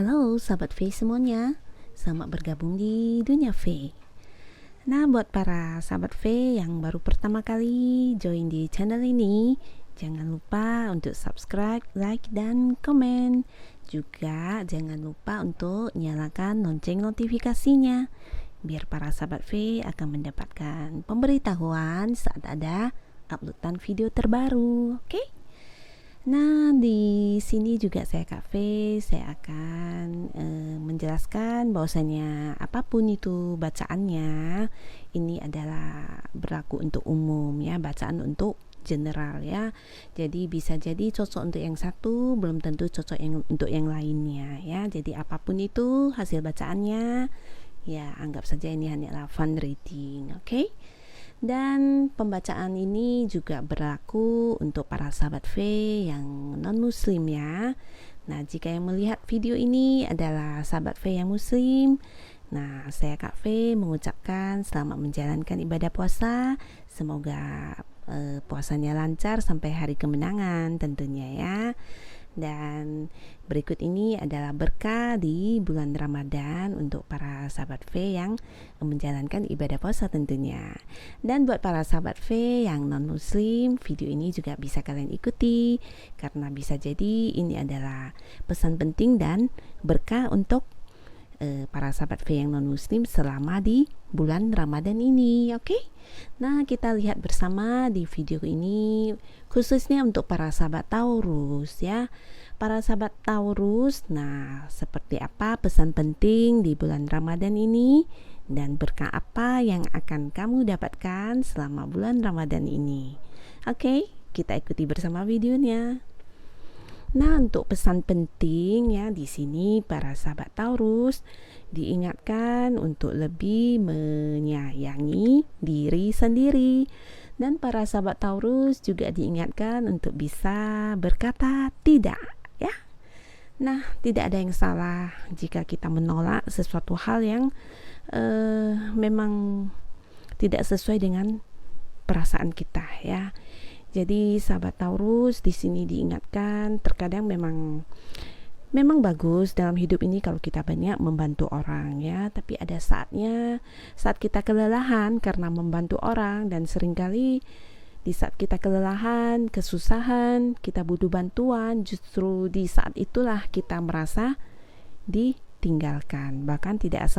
Halo sahabat V semuanya, selamat bergabung di Dunia V. Nah, buat para sahabat V yang baru pertama kali join di channel ini, jangan lupa untuk subscribe, like, dan komen. Juga jangan lupa untuk nyalakan lonceng notifikasinya, biar para sahabat V akan mendapatkan pemberitahuan saat ada uploadan video terbaru. Oke? Nah, di sini juga saya Kak V, saya akan menjelaskan bahwasanya apapun itu bacaannya, ini adalah berlaku untuk umum ya, bacaan untuk general ya. Jadi bisa jadi cocok untuk yang satu, belum tentu cocok untuk yang lainnya ya. Jadi apapun itu hasil bacaannya, ya anggap saja ini hanyalah fun reading, oke? Dan pembacaan ini juga berlaku untuk para sahabat V yang non-muslim ya. Nah, jika yang melihat video ini adalah sahabat V yang muslim, nah saya Kak V mengucapkan selamat menjalankan ibadah puasa. Semoga puasanya lancar sampai hari kemenangan tentunya ya. Dan berikut ini adalah berkah di bulan Ramadan untuk para sahabat V yang menjalankan ibadah puasa tentunya. Dan buat para sahabat V yang non-muslim, video ini juga bisa kalian ikuti karena bisa jadi ini adalah pesan penting dan berkah untuk para sahabat V yang non-muslim selama di bulan Ramadan ini, oke? Nah, kita lihat bersama di video ini khususnya untuk para sahabat Taurus ya. Para sahabat Taurus, nah seperti apa pesan penting di bulan Ramadan ini dan berkah apa yang akan kamu dapatkan selama bulan Ramadan ini. Oke, kita ikuti bersama videonya. Nah, untuk pesan penting ya di sini para sahabat Taurus diingatkan untuk lebih menyayangi diri sendiri, dan para sahabat Taurus juga diingatkan untuk bisa berkata tidak ya. Nah, tidak ada yang salah jika kita menolak sesuatu hal yang memang tidak sesuai dengan perasaan kita ya. Jadi sahabat Taurus di sini diingatkan terkadang memang bagus dalam hidup ini kalau kita banyak membantu orang ya, tapi ada saatnya saat kita kelelahan karena membantu orang, dan seringkali di saat kita kelelahan, kesusahan, kita butuh bantuan, justru di saat itulah kita merasa ditinggalkan. Bahkan tidak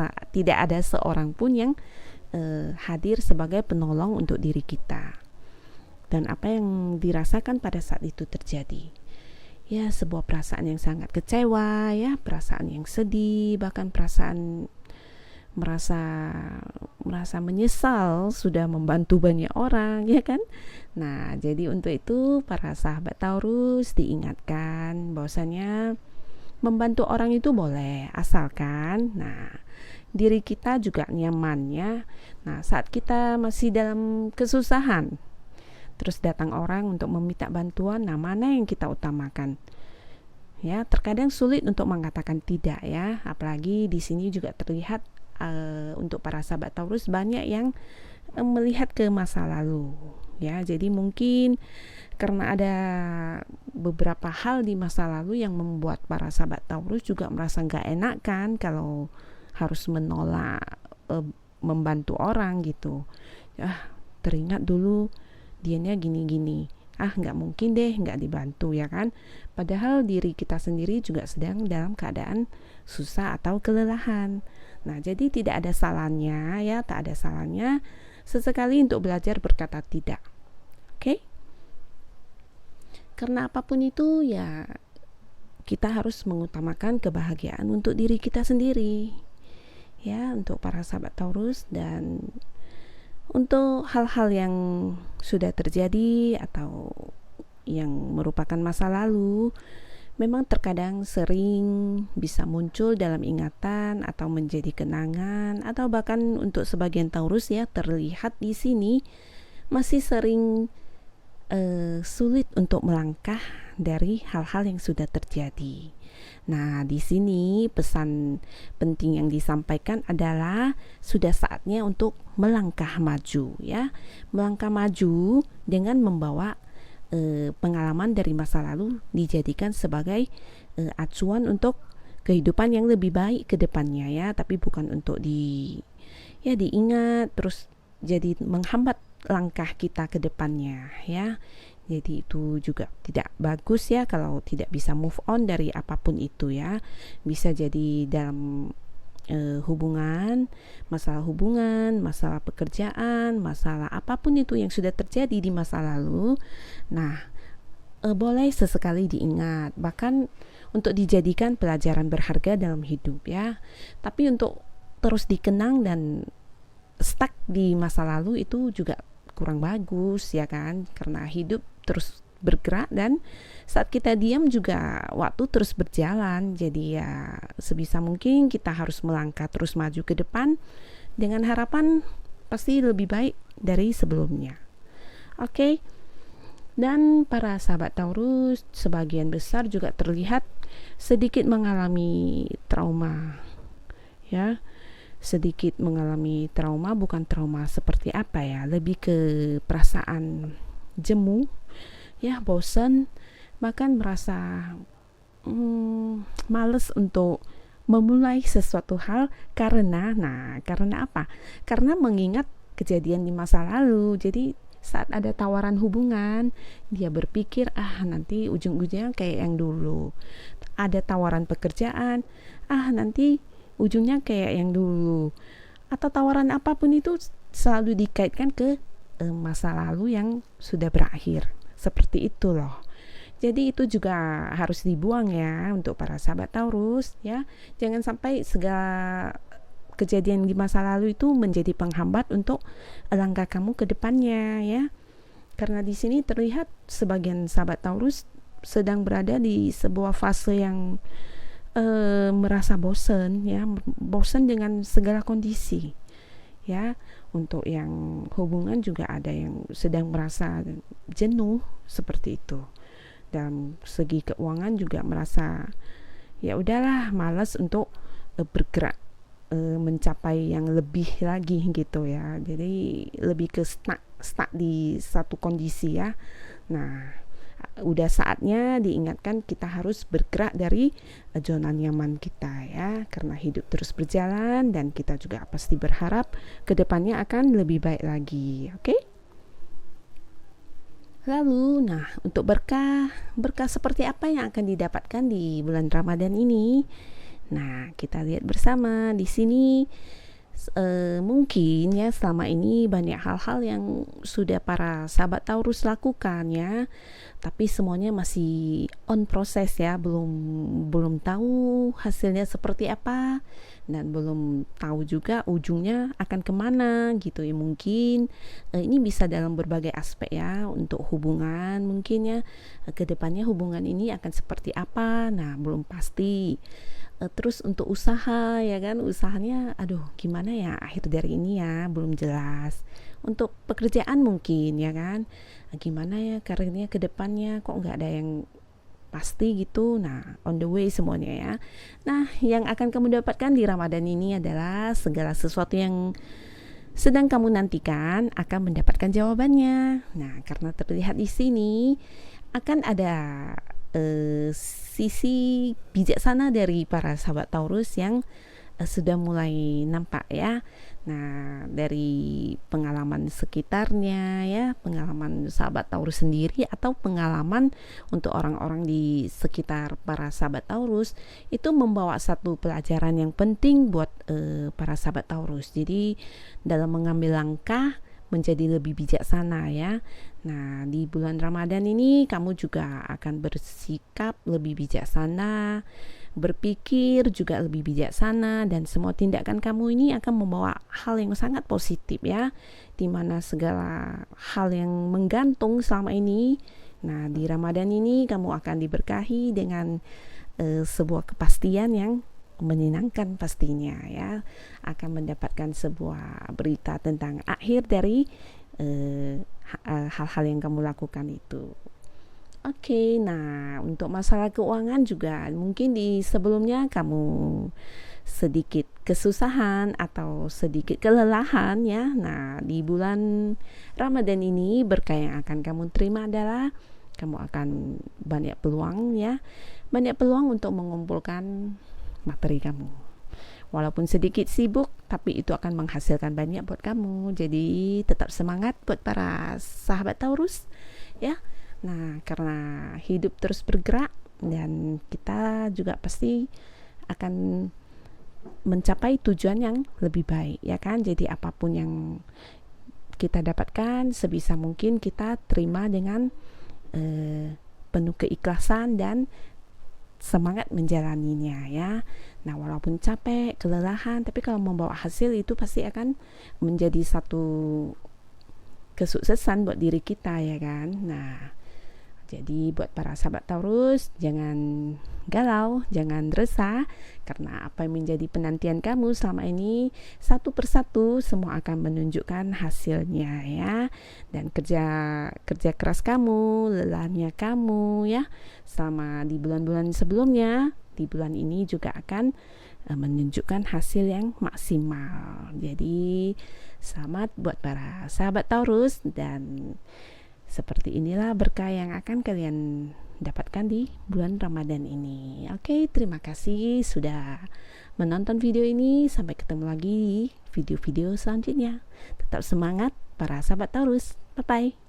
ada seorang pun yang hadir sebagai penolong untuk diri kita. Dan apa yang dirasakan pada saat itu terjadi, ya sebuah perasaan yang sangat kecewa ya, perasaan yang sedih, bahkan perasaan merasa menyesal sudah membantu banyak orang ya kan. Nah, jadi untuk itu para sahabat Taurus diingatkan bahwasanya membantu orang itu boleh asalkan diri kita juga nyaman ya. Nah, saat kita masih dalam kesusahan terus datang orang untuk meminta bantuan, mana yang kita utamakan? Ya, terkadang sulit untuk mengatakan tidak ya. Apalagi di sini juga terlihat untuk para sahabat Taurus banyak yang melihat ke masa lalu. Ya, jadi mungkin karena ada beberapa hal di masa lalu yang membuat para sahabat Taurus juga merasa nggak enak kan kalau harus menolak membantu orang gitu. Ya, teringat dulu dianya gini-gini, nggak mungkin deh nggak dibantu ya kan. Padahal diri kita sendiri juga sedang dalam keadaan susah atau kelelahan. Nah, jadi tidak ada salahnya ya, tak ada salahnya sesekali untuk belajar berkata tidak, oke? Karena apapun itu ya kita harus mengutamakan kebahagiaan untuk diri kita sendiri ya, untuk para sahabat Taurus. Dan untuk hal-hal yang sudah terjadi atau yang merupakan masa lalu, memang terkadang sering bisa muncul dalam ingatan atau menjadi kenangan, atau bahkan untuk sebagian Taurus ya terlihat di sini masih sering sulit untuk melangkah dari hal-hal yang sudah terjadi. Nah, di sini pesan penting yang disampaikan adalah sudah saatnya untuk melangkah maju ya. Melangkah maju dengan membawa pengalaman dari masa lalu dijadikan sebagai acuan untuk kehidupan yang lebih baik ke depannya ya, tapi bukan untuk diingat terus jadi menghambat langkah kita ke depannya ya. Jadi itu juga tidak bagus ya kalau tidak bisa move on dari apapun itu ya. Bisa jadi dalam hubungan, masalah pekerjaan, masalah apapun itu yang sudah terjadi di masa lalu. Nah, boleh sesekali diingat, bahkan untuk dijadikan pelajaran berharga dalam hidup ya. Tapi untuk terus dikenang dan stuck di masa lalu itu juga kurang bagus ya kan, karena hidup terus bergerak dan saat kita diam juga waktu terus berjalan. Jadi ya sebisa mungkin kita harus melangkah terus maju ke depan dengan harapan pasti lebih baik dari sebelumnya. Oke. Dan para sahabat Taurus sebagian besar juga terlihat sedikit mengalami trauma ya. Sedikit mengalami trauma, bukan trauma seperti apa ya, lebih ke perasaan jemu ya, bosan, bahkan merasa males untuk memulai sesuatu hal karena apa? Karena mengingat kejadian di masa lalu. Jadi saat ada tawaran hubungan, dia berpikir nanti ujung-ujungnya kayak yang dulu. Ada tawaran pekerjaan, nanti ujungnya kayak yang dulu. Atau tawaran apapun itu selalu dikaitkan ke masa lalu yang sudah berakhir. Seperti itu loh. Jadi itu juga harus dibuang ya untuk para sahabat Taurus ya. Jangan sampai segala kejadian di masa lalu itu menjadi penghambat untuk langkah kamu ke depannya ya. Karena di sini terlihat sebagian sahabat Taurus sedang berada di sebuah fase yang merasa bosan ya, bosan dengan segala kondisi ya. Untuk yang hubungan juga ada yang sedang merasa jenuh seperti itu. Dalam segi keuangan juga merasa ya udahlah, malas untuk bergerak mencapai yang lebih lagi gitu ya. Jadi lebih ke stuck di satu kondisi ya. Nah, udah saatnya diingatkan kita harus bergerak dari zona nyaman kita ya, karena hidup terus berjalan dan kita juga pasti berharap kedepannya akan lebih baik lagi. Oke? Lalu, untuk berkah seperti apa yang akan didapatkan di bulan Ramadan ini? Nah, kita lihat bersama di sini. Mungkin ya selama ini banyak hal-hal yang sudah para sahabat Taurus lakukan ya, tapi semuanya masih on proses ya, belum tahu hasilnya seperti apa dan belum tahu juga ujungnya akan kemana gitu ya. Mungkin ini bisa dalam berbagai aspek ya. Untuk hubungan mungkin ya, kedepannya hubungan ini akan seperti apa, belum pasti. Terus untuk usaha ya kan, usahanya gimana ya akhir dari ini ya, belum jelas. Untuk pekerjaan mungkin ya kan, gimana ya karirnya ke depannya, kok nggak ada yang pasti gitu. On the way semuanya ya. Yang akan kamu dapatkan di Ramadan ini adalah segala sesuatu yang sedang kamu nantikan akan mendapatkan jawabannya. Karena terlihat di sini akan ada sisi bijaksana dari para sahabat Taurus yang sudah mulai nampak ya. Dari pengalaman sekitarnya ya, pengalaman sahabat Taurus sendiri atau pengalaman untuk orang-orang di sekitar para sahabat Taurus, itu membawa satu pelajaran yang penting buat para sahabat Taurus. Jadi dalam mengambil langkah menjadi lebih bijaksana ya. Di bulan Ramadan ini kamu juga akan bersikap lebih bijaksana, berpikir juga lebih bijaksana, dan semua tindakan kamu ini akan membawa hal yang sangat positif ya, dimana segala hal yang menggantung selama ini, di Ramadan ini kamu akan diberkahi dengan sebuah kepastian yang menyenangkan pastinya ya, akan mendapatkan sebuah berita tentang akhir dari hal-hal yang kamu lakukan itu. Oke, untuk masalah keuangan juga mungkin di sebelumnya kamu sedikit kesusahan atau sedikit kelelahan ya. Di bulan Ramadan ini berkah yang akan kamu terima adalah kamu akan banyak peluang ya. Banyak peluang untuk mengumpulkan materi kamu. Walaupun sedikit sibuk, tapi itu akan menghasilkan banyak buat kamu. Jadi tetap semangat buat para sahabat Taurus ya. Nah, karena hidup terus bergerak dan kita juga pasti akan mencapai tujuan yang lebih baik ya kan. Jadi apapun yang kita dapatkan sebisa mungkin kita terima dengan penuh keikhlasan dan semangat menjalaninya ya. Nah, walaupun capek, kelelahan, tapi kalau membawa hasil itu pasti akan menjadi satu kesuksesan buat diri kita ya kan. Nah, jadi buat para sahabat Taurus, jangan galau, jangan resah, karena apa yang menjadi penantian kamu selama ini satu persatu semua akan menunjukkan hasilnya ya. Dan kerja keras kamu, lelahnya kamu ya selama di bulan-bulan sebelumnya, di bulan ini juga akan menunjukkan hasil yang maksimal. Jadi selamat buat para sahabat Taurus, dan seperti inilah berkah yang akan kalian dapatkan di bulan Ramadan ini. Oke, terima kasih sudah menonton video ini. Sampai ketemu lagi di video-video selanjutnya. Tetap semangat para sahabat Taurus. Bye-bye.